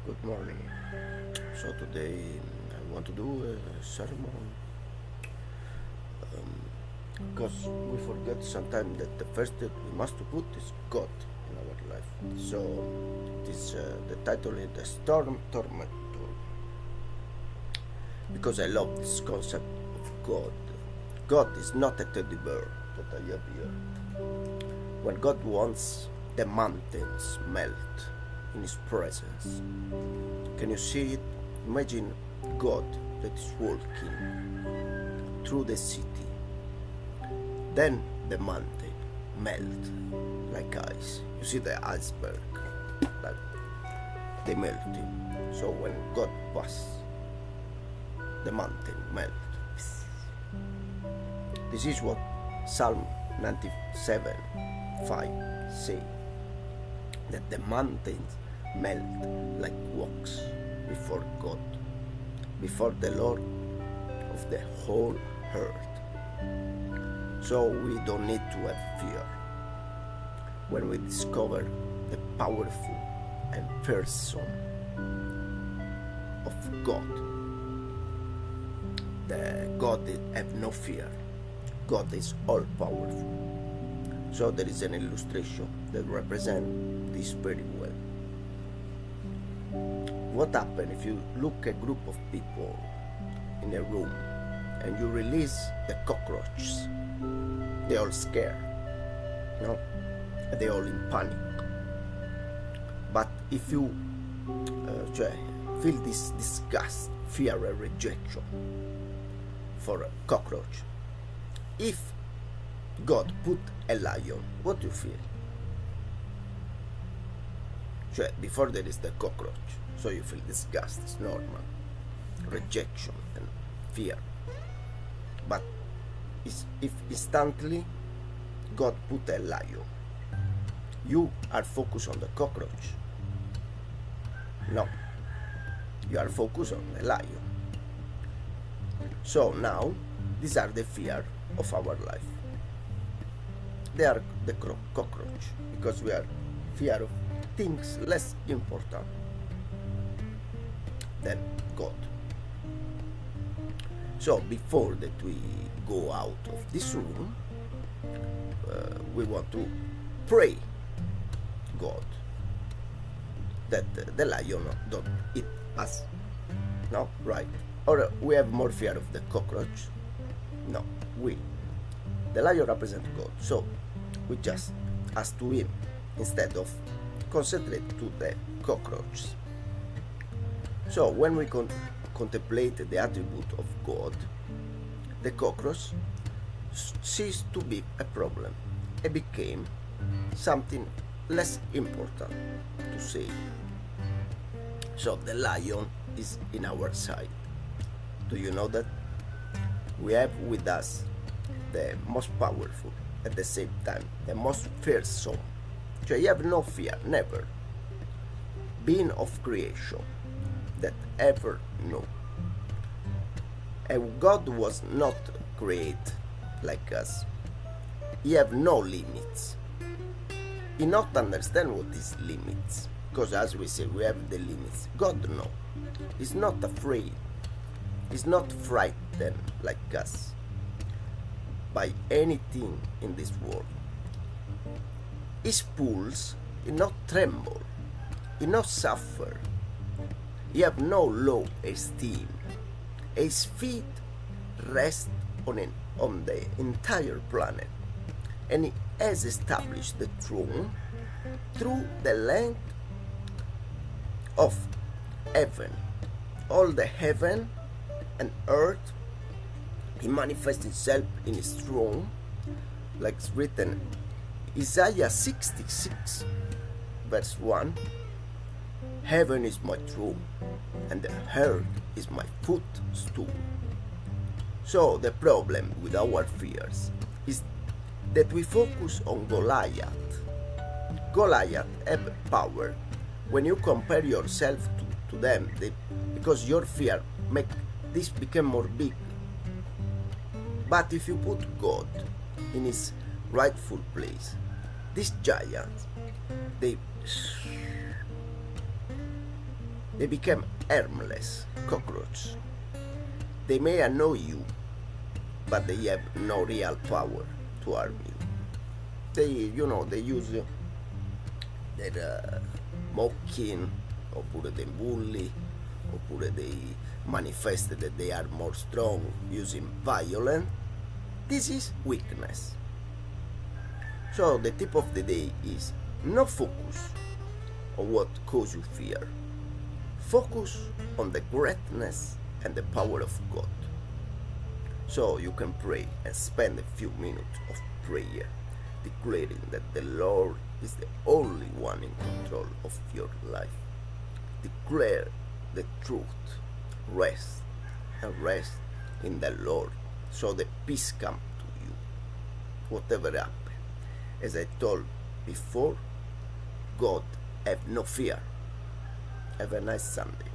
Good morning. So today I want to do a sermon because we forget sometimes that the first thing we must put is God in our life. So it is the title is the storm tormentor, because I love this concept of God. God is not a teddy bear that I have here. When God wants, the mountains melt in His presence. Can you see it? Imagine God that is walking through the city. Then the mountain melt like ice. You see the iceberg, like they melting. So when God passes, the mountain melt. This is what Psalm 97:5 say, that the mountains melt like wax before God, before the Lord of the whole earth. So we don't need to have fear when we discover the powerful and person of God. The God have no fear. God is all powerful. So there is an illustration that represents this very well. What happens if you look at a group of people in a room and you release the cockroaches? They all scared, they all in panic. But if you feel this disgust, fear and rejection for a cockroach, if God put a lion, what do you feel? Before there is the cockroach, so you feel disgust, it's normal, rejection and fear. But if instantly God put a lion, you are focused on the cockroach. No, you are focused on the lion. So now, these are the fear of our life. They are the cockroach, because we are fear of things less important than God. So before that we go out of this room, we want to pray God that the lion don't eat us. No, right? Or we have more fear of the cockroach? No, the lion represents God, so we just ask to Him instead of concentrate to the cockroaches. So when we contemplate the attribute of God, the cockroach ceased to be a problem. It became something less important to say. So the lion is in our side. Do you know that? We have with us the most powerful, at the same time the most fearsome. So you have no fear, never, being of creation that ever knew. And God was not created like us. He have no limits. He not understand what is limits, because as we say, we have the limits. God no. He's not afraid. He's not frightened like us by anything in this world. His pulse he not tremble. He not suffer. He have no low esteem. His feet rest on the entire planet, and He has established the throne through the length of heaven. All the heaven and earth, He manifests Himself in His throne, like it's written Isaiah 66 verse 1. Heaven is my throne, and the earth is my footstool. So the problem with our fears is that we focus on Goliath. Goliath have power. When you compare yourself to them, because your fear make this become more big. But if you put God in His rightful place, these giants, they They become harmless cockroaches. They may annoy you, but they have no real power to harm you. They use their mocking, oppure they bully, oppure they manifest that they are more strong using violence. This is weakness. So the tip of the day is not focus on what causes you fear. Focus on the greatness and the power of God. So you can pray and spend a few minutes of prayer, declaring that the Lord is the only one in control of your life. Declare the truth. Rest and rest in the Lord, so the peace comes to you. Whatever happens. As I told before, God have no fear. Have a nice Sunday.